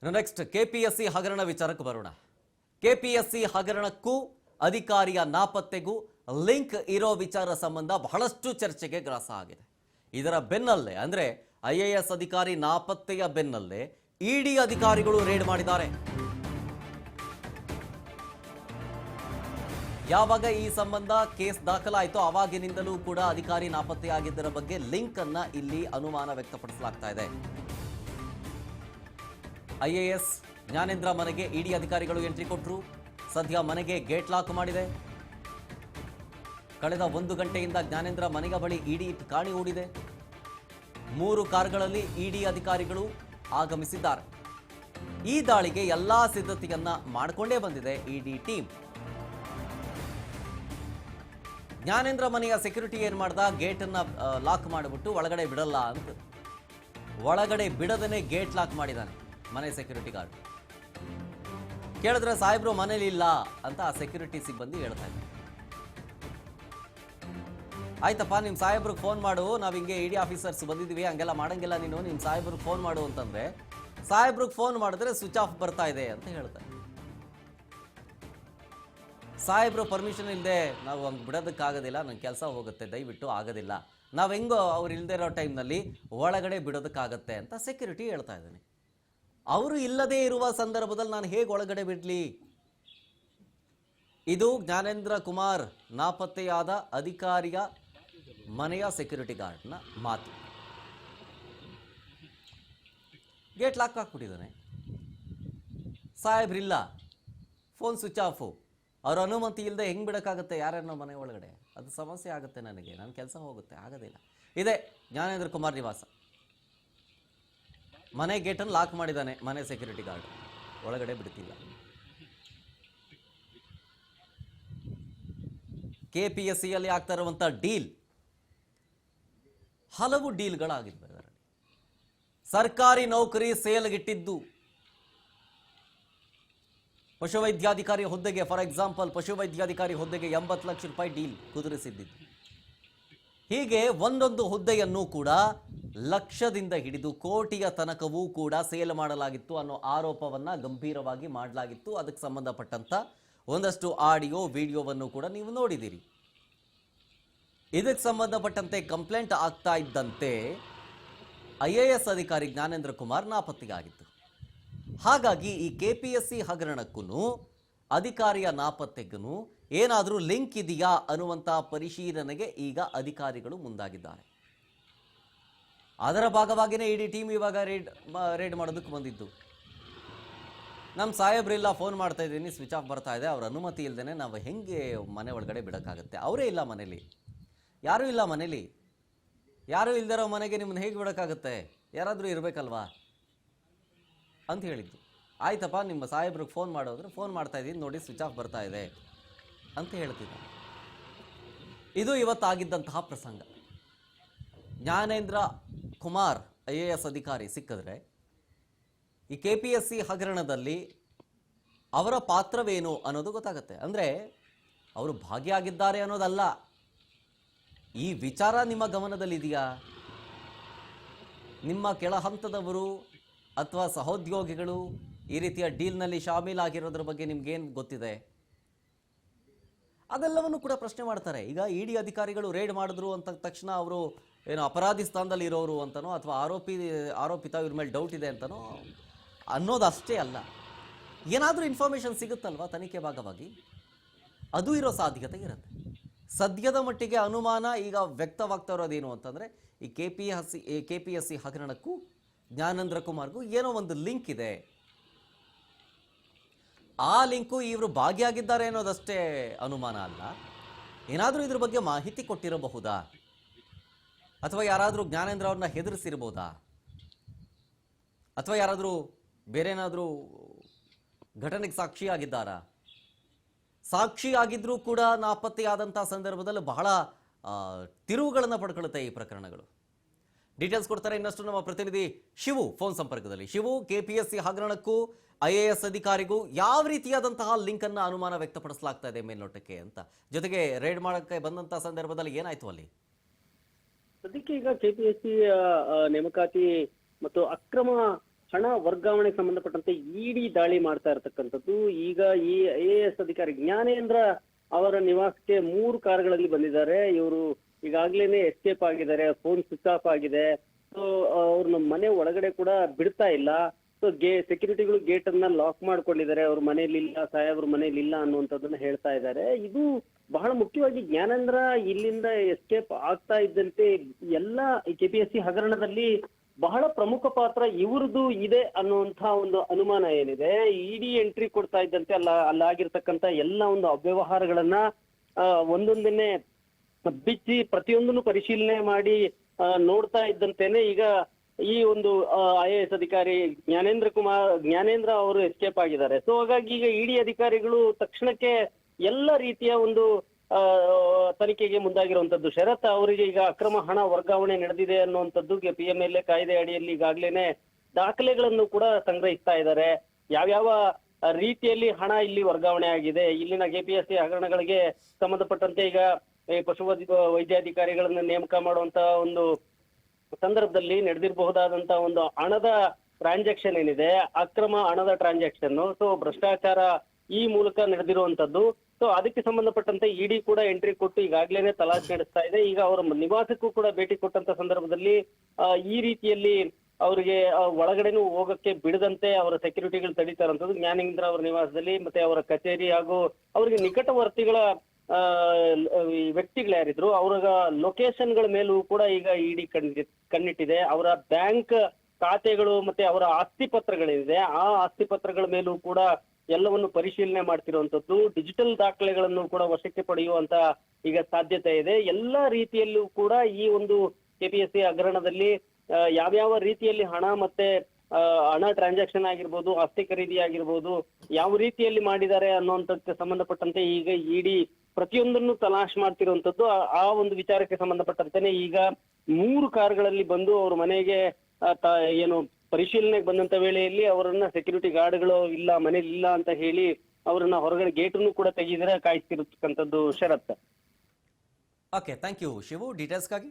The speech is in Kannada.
ನೆಕ್ಸ್ಟ್ ಕೆಪಿಎಸ್ಸಿ ಹಗರಣ ವಿಚಾರಕ್ಕೆ ಬರೋಣ. ಕೆಪಿಎಸ್ಸಿ ಹಗರಣಕ್ಕೂ ಅಧಿಕಾರಿಯ ನಾಪತ್ತೆಗೂ ಲಿಂಕ್ ಇರೋ ವಿಚಾರ ಸಂಬಂಧ ಬಹಳಷ್ಟು ಚರ್ಚೆಗೆ ಗ್ರಾಸ ಆಗಿದೆ. ಇದರ ಬೆನ್ನಲ್ಲೇ ಅಂದ್ರೆ ಐಎಎಸ್ ಅಧಿಕಾರಿ ನಾಪತ್ತೆಯ ಬೆನ್ನಲ್ಲೇ ಇಡಿ ಅಧಿಕಾರಿಗಳು ರೇಡ್ ಮಾಡಿದ್ದಾರೆ. ಯಾವಾಗ ಈ ಸಂಬಂಧ ಕೇಸ್ ದಾಖಲಾಯಿತೋ ಆವಾಗಿನಿಂದಲೂ ಕೂಡ ಅಧಿಕಾರಿ ನಾಪತ್ತೆಯಾಗಿದ್ದರ ಬಗ್ಗೆ ಲಿಂಕ್ ಅನ್ನ ಇಲ್ಲಿ ಅನುಮಾನ ವ್ಯಕ್ತಪಡಿಸಲಾಗ್ತಾ ಇದೆ. ಐಎಎಸ್ ಜ್ಞಾನೇಂದ್ರ ಮನೆಗೆ ಇಡಿ ಅಧಿಕಾರಿಗಳು ಎಂಟ್ರಿ ಕೊಟ್ಟರು. ಸದ್ಯ ಮನೆಗೆ ಗೇಟ್ ಲಾಕ್ ಮಾಡಿದೆ. ಕಳೆದ 1 ಗಂಟೆಯಿಂದ ಜ್ಞಾನೇಂದ್ರ ಮನೆಯ ಬಳಿ ಇಡಿ ಕಾಣಿ ಹೂಡಿದೆ. 3 ಕಾರ್ಗಳಲ್ಲಿ ಇಡಿ ಅಧಿಕಾರಿಗಳು ಆಗಮಿಸಿದ್ದಾರೆ. ಈ ದಾಳಿಗೆ ಎಲ್ಲಾ ಸಿದ್ಧತೆಯನ್ನ ಮಾಡಿಕೊಂಡೇ ಬಂದಿದೆ ಇಡಿ ಟೀಮ್. ಜ್ಞಾನೇಂದ್ರ ಮನೆಯ ಸೆಕ್ಯೂರಿಟಿ ಏನ್ ಮಾಡ್ದ, ಗೇಟ್ ಅನ್ನ ಲಾಕ್ ಮಾಡಿಬಿಟ್ಟು ಒಳಗಡೆ ಬಿಡಲ್ಲ ಅಂತ, ಒಳಗಡೆ ಬಿಡದೇನೆ ಗೇಟ್ ಲಾಕ್ ಮಾಡಿದಾನೆ ಮನೆ ಸೆಕ್ಯೂರಿಟಿ ಗಾರ್ಡ್. ಕೇಳಿದ್ರೆ ಸಾಹೇಬ್ರು ಮನೇಲಿ ಇಲ್ಲ ಅಂತ ಆ ಸೆಕ್ಯೂರಿಟಿ ಸಿಬ್ಬಂದಿ ಹೇಳ್ತಾ ಇದ್ದಾರೆ. ಆಯ್ತಪ್ಪ, ನಿಮ್ಮ ಸಾಹೇಬ್ರಿಗೆ ಫೋನ್ ಮಾಡು, ನಾವು ಹಿಂಗೆ ಇಡಿ ಆಫೀಸರ್ಸ್ ಬಂದಿದ್ದೀವಿ, ಹಂಗೆಲ್ಲ ಮಾಡಂಗಿಲ್ಲ ನೀನು, ನಿಮ್ಮ ಸಾಹೇಬ್ರಿಗೆ ಫೋನ್ ಮಾಡು ಅಂತಂದ್ರೆ ಸಾಹೇಬ್ರಿಗೆ ಫೋನ್ ಮಾಡಿದ್ರೆ ಸ್ವಿಚ್ ಆಫ್ ಬರ್ತಾ ಇದೆ ಅಂತ ಹೇಳ್ತಾರೆ. ಸಾಹೇಬ್ರು ಪರ್ಮಿಷನ್ ಇಲ್ಲದೆ ನಾವು ಹಂಗೆ ಬಿಡೋದಕ್ಕಾಗೋದಿಲ್ಲ, ನನ್ನ ಕೆಲಸ ಹೋಗುತ್ತೆ, ದಯವಿಟ್ಟು ಆಗೋದಿಲ್ಲ, ನಾವು ಹೆಂಗೋ ಅವ್ರು ಇಲ್ಲದೆ ಇರೋ ಟೈಮ್ನಲ್ಲಿ ಒಳಗಡೆ ಬಿಡೋದಕ್ಕಾಗತ್ತೆ ಅಂತ ಸೆಕ್ಯೂರಿಟಿ ಹೇಳ್ತಾ ಇದ್ದಾನೆ. ಅವರು ಇಲ್ಲದೇ ಇರುವ ಸಂದರ್ಭದಲ್ಲಿ ನಾನು ಹೇಗೆ ಒಳಗಡೆ ಬಿಡಲಿ? ಇದು ಜ್ಞಾನೇಂದ್ರ ಕುಮಾರ್ ನಾಪತ್ತೆಯಾದ ಅಧಿಕಾರಿಯ ಮನೆಯ ಸೆಕ್ಯೂರಿಟಿ ಗಾರ್ಡ್ನ ಮಾತು. ಗೇಟ್ ಲಾಕ್ ಹಾಕ್ಬಿಟ್ಟಿದ್ದಾನೆ, ಸಾಹೇಬ್ರಿಲ್ಲ, ಫೋನ್ ಸ್ವಿಚ್ ಆಫು, ಅವ್ರ ಅನುಮತಿ ಇಲ್ಲದೆ ಹೆಂಗೆ ಬಿಡೋಕ್ಕಾಗುತ್ತೆ ಯಾರ್ಯಾರನ್ನೋ ಮನೆ ಒಳಗಡೆ? ಅದು ಸಮಸ್ಯೆ ಆಗುತ್ತೆ, ನನಗೆ ನನ್ನ ಕೆಲಸ ಹೋಗುತ್ತೆ, ಆಗೋದಿಲ್ಲ. ಇದೆ ಜ್ಞಾನೇಂದ್ರ ಕುಮಾರ್ ನಿವಾಸ. ಮನೆ ಗೇಟನ್ನು ಲಾಕ್ ಮಾಡಿದ್ದಾನೆ ಮನೆ ಸೆಕ್ಯೂರಿಟಿ ಗಾರ್ಡ್, ಒಳಗಡೆ ಬಿಡ್ತಿಲ್ಲ. ಕೆಪಿಎಸ್ಸಿಯಲ್ಲಿ ಆಗ್ತಾ ಇರುವಂಥ ಡೀಲ್, ಹಲವು ಡೀಲ್ಗಳಾಗಿದ್ದಾವೆ. ಸರ್ಕಾರಿ ನೌಕರಿ ಸೇಲ್ಗಿಟ್ಟಿದ್ದು, ಪಶುವೈದ್ಯಾಧಿಕಾರಿ ಹುದ್ದೆಗೆ, ಫಾರ್ ಎಕ್ಸಾಂಪಲ್ ಪಶುವೈದ್ಯಾಧಿಕಾರಿ ಹುದ್ದೆಗೆ 80 ಲಕ್ಷ ರೂಪಾಯಿ ಡೀಲ್ ಕುದುರಿಸಿದ್ದಿದ್ದು. ಹೀಗೆ ಒಂದೊಂದು ಹುದ್ದೆಯನ್ನು ಕೂಡ ಲಕ್ಷದಿಂದ ಹಿಡಿದು ಕೋಟಿಯ ತನಕವೂ ಕೂಡ ಸೇಲ್ ಮಾಡಲಾಗಿತ್ತು ಅನ್ನೋ ಆರೋಪವನ್ನ ಗಂಭೀರವಾಗಿ ಮಾಡಲಾಗಿತ್ತು. ಅದಕ್ಕೆ ಸಂಬಂಧಪಟ್ಟಂತ ಒಂದಷ್ಟು ಆಡಿಯೋ ವಿಡಿಯೋವನ್ನು ಕೂಡ ನೀವು ನೋಡಿದಿರಿ. ಇದಕ್ಕೆ ಸಂಬಂಧಪಟ್ಟಂತೆ ಕಂಪ್ಲೇಂಟ್ ಆಗ್ತಾ ಇದ್ದಂತೆ ಐಎಎಸ್ ಅಧಿಕಾರಿ ಜ್ಞಾನೇಂದ್ರ ಕುಮಾರ್ ನಾಪತ್ತೆಯಾಗಿತ್ತು. ಹಾಗಾಗಿ ಈ ಕೆಪಿಎಸ್ಸಿ ಹಗರಣಕ್ಕೂ ಅಧಿಕಾರಿಯ ನಾಪತ್ತೆಗೂ ಏನಾದರೂ ಲಿಂಕ್ ಇದೆಯಾ ಅನ್ನುವಂಥ ಪರಿಶೀಲನೆಗೆ ಈಗ ಅಧಿಕಾರಿಗಳು ಮುಂದಾಗಿದ್ದಾರೆ. ಅದರ ಭಾಗವಾಗಿಯೇ ಇಡೀ ಟೀಮ್ ಇವಾಗ ರೇಡ್ ಮಾಡೋದಕ್ಕೆ ಬಂದಿದ್ದು. ನಮ್ಮ ಸಾಹೇಬ್ರಿಲ್ಲ, ಫೋನ್ ಮಾಡ್ತಾ ಇದ್ದೀನಿ, ಸ್ವಿಚ್ ಆಫ್ ಬರ್ತಾ ಇದೆ, ಅವ್ರ ಅನುಮತಿ ಇಲ್ಲದೇ ನಾವು ಹೆಂಗೆ ಮನೆ ಒಳಗಡೆ ಬಿಡೋಕ್ಕಾಗುತ್ತೆ? ಅವರೇ ಇಲ್ಲ ಮನೇಲಿ, ಯಾರೂ ಇಲ್ಲ ಮನೇಲಿ, ಯಾರೂ ಇಲ್ದಿರೋ ಮನೆಗೆ ನಿಮ್ಮನ್ನು ಹೇಗೆ ಬಿಡೋಕ್ಕಾಗುತ್ತೆ? ಯಾರಾದರೂ ಇರಬೇಕಲ್ವಾ ಅಂತ ಹೇಳಿದ್ದು. ಆಯ್ತಪ್ಪ, ನಿಮ್ಮ ಸಾಹೇಬ್ರಿಗೆ ಫೋನ್ ಮಾಡೋದ್ರೆ ಫೋನ್ ಮಾಡ್ತಾ ಇದ್ದೀನಿ ನೋಡಿ, ಸ್ವಿಚ್ ಆಫ್ ಬರ್ತಾ ಇದೆ ಅಂತ ಹೇಳ್ತಿದ್ದ. ಇದು ಇವತ್ತಾಗಿದ್ದಂತಹ ಪ್ರಸಂಗ. ಜ್ಞಾನೇಂದ್ರ ಕುಮಾರ್ ಐಎಎಸ್ ಅಧಿಕಾರಿ ಸಿಕ್ಕಿದ್ರೆ ಈ ಕೆಪಿಎಸ್ಸಿ ಹಗರಣದಲ್ಲಿ ಅವರ ಪಾತ್ರವೇನು ಅನ್ನೋದು ಗೊತ್ತಾಗುತ್ತೆ. ಅಂದರೆ ಅವರು ಭಾಗಿಯಾಗಿದ್ದಾರೆ ಅನ್ನೋದಲ್ಲ, ಈ ವಿಚಾರ ನಿಮ್ಮ ಗಮನದಲ್ಲಿದೆಯಾ? ನಿಮ್ಮ ಕೆಳ ಹಂತದವರು ಅಥವಾ ಸಹೋದ್ಯೋಗಿಗಳು ಈ ರೀತಿಯ ಡೀಲ್ನಲ್ಲಿ ಶಾಮೀಲಾಗಿರೋದ್ರ ಬಗ್ಗೆ ನಿಮ್ಗೇನು ಗೊತ್ತಿದೆ? ಅದೆಲ್ಲವನ್ನು ಕೂಡ ಪ್ರಶ್ನೆ ಮಾಡ್ತಾರೆ. ಈಗ ಇಡಿ ಅಧಿಕಾರಿಗಳು ರೇಡ್ ಮಾಡಿದ್ರು ಅಂತ ತಕ್ಷಣ ಅವರು ಏನು ಅಪರಾಧಿ ಸ್ಥಾನದಲ್ಲಿ ಇರೋರು ಅಂತನೋ ಅಥವಾ ಆರೋಪಿತ ಇವ್ರ ಮೇಲೆ ಡೌಟ್ ಇದೆ ಅಂತನೋ ಅನ್ನೋದಷ್ಟೇ ಅಲ್ಲ, ಏನಾದರೂ ಇನ್ಫಾರ್ಮೇಷನ್ ಸಿಗುತ್ತಲ್ವ ತನಿಖೆ ಭಾಗವಾಗಿ, ಅದು ಇರೋ ಸಾಧ್ಯತೆ ಇರುತ್ತೆ. ಸದ್ಯದ ಮಟ್ಟಿಗೆ ಅನುಮಾನ ಈಗ ವ್ಯಕ್ತವಾಗ್ತಾ ಇರೋದೇನು ಅಂತಂದರೆ ಈ ಕೆಪಿಎಸ್ಸಿ ಹಗರಣಕ್ಕೂ ಜ್ಞಾನೇಂದ್ರ ಕುಮಾರ್ಗೂ ಏನೋ ಒಂದು ಲಿಂಕ್ ಇದೆ. ಆ ಲಿಂಕು ಇವರು ಭಾಗಿಯಾಗಿದ್ದಾರೆ ಅನ್ನೋದಷ್ಟೇ ಅನುಮಾನ ಅಲ್ಲ, ಏನಾದರೂ ಇದ್ರ ಬಗ್ಗೆ ಮಾಹಿತಿ ಕೊಟ್ಟಿರಬಹುದಾ? ಅಥವಾ ಯಾರಾದರೂ ಜ್ಞಾನೇಂದ್ರ ಅವ್ರನ್ನ ಹೆದರಿಸಿರ್ಬೋದಾ? ಅಥವಾ ಯಾರಾದರೂ ಬೇರೆನಾದರೂ ಘಟನೆಗೆ ಸಾಕ್ಷಿಯಾಗಿದ್ದಾರಾ? ಸಾಕ್ಷಿಯಾಗಿದ್ರೂ ಕೂಡ ನಾಪತ್ತೆಯಾದಂಥ ಸಂದರ್ಭದಲ್ಲಿ ಬಹಳ ತಿರುವುಗಳನ್ನು ಪಡ್ಕೊಳ್ಳುತ್ತೆ ಈ ಪ್ರಕರಣಗಳು. ಡೀಟೇಲ್ಸ್ ಕೊಡ್ತಾರೆ ಇನ್ನಷ್ಟು ನಮ್ಮ ಪ್ರತಿನಿಧಿ ಶಿವು ಫೋನ್ ಸಂಪರ್ಕದಲ್ಲಿ. ಶಿವು, ಕೆಪಿಎಸ್ಸಿ ಹಗರಣಕ್ಕೂ ಐಎಎಸ್ ಅಧಿಕಾರಿಗೂ ಯಾವ ರೀತಿಯಾದಂತಹ ಲಿಂಕ್ ಅನ್ನ ಅನುಮಾನ ವ್ಯಕ್ತಪಡಿಸಲಾಗ್ತಾ ಇದೆ ಮೇಲ್ನೋಟಕ್ಕೆ ಅಂತ, ಜೊತೆಗೆ ರೇಡ್ ಮಾಡಕ್ಕೆ ಬಂದಂತಹ ಸಂದರ್ಭದಲ್ಲಿ ಏನಾಯ್ತು ಅಲ್ಲಿ? ಸದ್ಯಕ್ಕೆ ಈಗ ಕೆಪಿಎಸ್ಸಿ ನೇಮಕಾತಿ ಮತ್ತು ಅಕ್ರಮ ಹಣ ವರ್ಗಾವಣೆಗೆ ಸಂಬಂಧಪಟ್ಟಂತೆ ಇಡಿ ದಾಳಿ ಮಾಡ್ತಾ ಇರತಕ್ಕಂಥದ್ದು. ಈಗ ಈ IAS ಅಧಿಕಾರಿ ಜ್ಞಾನೇಂದ್ರ ಅವರ ನಿವಾಸಕ್ಕೆ 3 ಕಾರುಗಳಲ್ಲಿ ಬಂದಿದ್ದಾರೆ. ಇವರು ಈಗಾಗ್ಲೇನೆ ಎಸ್ಕೇಪ್ ಆಗಿದ್ದಾರೆ, ಫೋನ್ ಸ್ವಿಚ್ ಆಫ್ ಆಗಿದೆ. ಸೊ ಅವ್ರನ್ನ ಮನೆ ಒಳಗಡೆ ಕೂಡ ಬಿಡ್ತಾ ಇಲ್ಲ. ಸೊ ಸೆಕ್ಯೂರಿಟಿಗಳು ಗೇಟ್ ಅನ್ನ ಲಾಕ್ ಮಾಡ್ಕೊಂಡಿದ್ದಾರೆ. ಅವ್ರ ಮನೇಲಿ ಇಲ್ಲ, ಸಾಹೇಬ್ರ ಮನೇಲಿ ಇಲ್ಲ ಅನ್ನುವಂಥದ್ದನ್ನ ಹೇಳ್ತಾ ಇದ್ದಾರೆ. ಇದು ಬಹಳ ಮುಖ್ಯವಾಗಿ ಜ್ಞಾನೇಂದ್ರ ಇಲ್ಲಿಂದ ಎಸ್ಕೇಪ್ ಆಗ್ತಾ ಇದ್ದಂತೆ ಎಲ್ಲ KPSC ಹಗರಣದಲ್ಲಿ ಬಹಳ ಪ್ರಮುಖ ಪಾತ್ರ ಇವ್ರದ್ದು ಇದೆ ಅನ್ನುವಂತ ಒಂದು ಅನುಮಾನ ಏನಿದೆ. ಇಡಿ ಎಂಟ್ರಿ ಕೊಡ್ತಾ ಇದ್ದಂತೆ ಅಲ್ಲಾಗಿರ್ತಕ್ಕಂಥ ಎಲ್ಲ ಒಂದು ಅವ್ಯವಹಾರಗಳನ್ನ ಒಂದೊಂದನ್ನೇ ಬಿಚ್ಚಿ ಪ್ರತಿಯೊಂದನ್ನು ಪರಿಶೀಲನೆ ಮಾಡಿ ನೋಡ್ತಾ ಇದ್ದಂತೆನೆ ಈಗ ಈ ಒಂದು IAS ಅಧಿಕಾರಿ ಜ್ಞಾನೇಂದ್ರ ಅವರು ಎಸ್ಕೇಪ್ ಆಗಿದ್ದಾರೆ. ಸೊ ಹಾಗಾಗಿ ಈಗ ಇಡಿ ಅಧಿಕಾರಿಗಳು ತಕ್ಷಣಕ್ಕೆ ಎಲ್ಲ ರೀತಿಯ ಒಂದು ತನಿಖೆಗೆ ಮುಂದಾಗಿರುವಂತದ್ದು. ಶರತ್ ಅವರಿಗೆ ಈಗ ಅಕ್ರಮ ಹಣ ವರ್ಗಾವಣೆ ನಡೆದಿದೆ ಅನ್ನುವಂಥದ್ದು PMLA ಕಾಯ್ದೆ ಅಡಿಯಲ್ಲಿ ಈಗಾಗ್ಲೇನೆ ದಾಖಲೆಗಳನ್ನು ಕೂಡ ಸಂಗ್ರಹಿಸ್ತಾ ಇದ್ದಾರೆ. ಯಾವ್ಯಾವ ರೀತಿಯಲ್ಲಿ ಹಣ ಇಲ್ಲಿ ವರ್ಗಾವಣೆ ಆಗಿದೆ, ಇಲ್ಲಿನ KPSC ಹಗರಣಗಳಿಗೆ ಸಂಬಂಧಪಟ್ಟಂತೆ ಈಗ ಪಶು ವೈದ್ಯಾಧಿಕಾರಿಗಳನ್ನ ನೇಮಕ ಮಾಡುವಂತ ಒಂದು ಸಂದರ್ಭದಲ್ಲಿ ನಡೆದಿರಬಹುದಾದಂತ ಒಂದು ಹಣದ ಟ್ರಾನ್ಸಾಕ್ಷನ್ ಏನಿದೆ, ಅಕ್ರಮ ಹಣದ ಟ್ರಾನ್ಸಾಕ್ಷನ್, ಸೊ ಭ್ರಷ್ಟಾಚಾರ ಈ ಮೂಲಕ ನಡೆದಿರುವಂತದ್ದು. ಸೊ ಅದಕ್ಕೆ ಸಂಬಂಧಪಟ್ಟಂತೆ ಇಡಿ ಕೂಡ ಎಂಟ್ರಿ ಕೊಟ್ಟು ಈಗಾಗ್ಲೇನೆ ತಲಾಶ್ ನಡೆಸ್ತಾ ಇದೆ. ಈಗ ಅವರ ನಿವಾಸಕ್ಕೂ ಕೂಡ ಭೇಟಿ ಕೊಟ್ಟಂತ ಸಂದರ್ಭದಲ್ಲಿ ಈ ರೀತಿಯಲ್ಲಿ ಅವರಿಗೆ ಒಳಗಡೆನೂ ಹೋಗಕ್ಕೆ ಬಿಡದಂತೆ ಅವರ ಸೆಕ್ಯೂರಿಟಿಗಳು ತಡೀತಾರಂತದ್ದು ಜ್ಞಾನೇಂದ್ರ ಅವರ ನಿವಾಸದಲ್ಲಿ, ಮತ್ತೆ ಅವರ ಕಚೇರಿ ಹಾಗೂ ಅವರಿಗೆ ನಿಕಟವರ್ತಿಗಳ ವ್ಯಕ್ತಿಗಳು ಯಾರಿದ್ರು ಅವರ ಲೊಕೇಶನ್ಗಳ ಮೇಲೂ ಕೂಡ ಈಗ ಇಡಿ ಕಣ್ಣಿಟ್ಟಿದೆ. ಅವರ ಬ್ಯಾಂಕ್ ಖಾತೆಗಳು ಮತ್ತೆ ಅವರ ಆಸ್ತಿ ಪತ್ರಗಳಿದೆ, ಆ ಆಸ್ತಿ ಪತ್ರಗಳ ಮೇಲೂ ಕೂಡ ಎಲ್ಲವನ್ನು ಪರಿಶೀಲನೆ ಮಾಡ್ತಿರುವಂತದ್ದು. ಡಿಜಿಟಲ್ ದಾಖಲೆಗಳನ್ನು ಕೂಡ ವಶಕ್ಕೆ ಪಡೆಯುವಂತ ಈಗ ಸಾಧ್ಯತೆ ಇದೆ. ಎಲ್ಲಾ ರೀತಿಯಲ್ಲೂ ಕೂಡ ಈ ಒಂದು KPSC ಹಗರಣದಲ್ಲಿ ಯಾವ್ಯಾವ ರೀತಿಯಲ್ಲಿ ಹಣ ಮತ್ತೆ ಹಣ ಟ್ರಾನ್ಸಾಕ್ಷನ್ ಆಗಿರ್ಬೋದು, ಆಸ್ತಿ ಖರೀದಿ ಆಗಿರ್ಬೋದು, ಯಾವ ರೀತಿಯಲ್ಲಿ ಮಾಡಿದ್ದಾರೆ ಅನ್ನುವಂಥದ್ದಕ್ಕೆ ಸಂಬಂಧಪಟ್ಟಂತೆ ಈಗ ಇಡಿ ಪ್ರತಿಯೊಂದನ್ನು ತಲಾಶ್ ಮಾಡ್ತಿರುವಂತದ್ದು. ಆ ಒಂದು ವಿಚಾರಕ್ಕೆ ಸಂಬಂಧಪಟ್ಟಂತೆನೆ ಈಗ 3 ಕಾರುಗಳಲ್ಲಿ ಬಂದು ಅವ್ರ ಮನೆಗೆ ಏನು ಪರಿಶೀಲನೆಗೆ ಬಂದಂತ ವೇಳೆಯಲ್ಲಿ ಅವರನ್ನ ಸೆಕ್ಯೂರಿಟಿ ಗಾರ್ಡ್ಗಳು ಇಲ್ಲ, ಮನೇಲಿ ಇಲ್ಲ ಅಂತ ಹೇಳಿ ಅವರನ್ನ ಹೊರಗಡೆ ಗೇಟನ್ನು ಕೂಡ ತೆಗೆದಿರ ಕಾಯಿಸ್ತಿರತಕ್ಕಂಥದ್ದು. Sharath. Okay, thank you Shivu ಡೀಟೇಲ್ಸ್ಗಾಗಿ.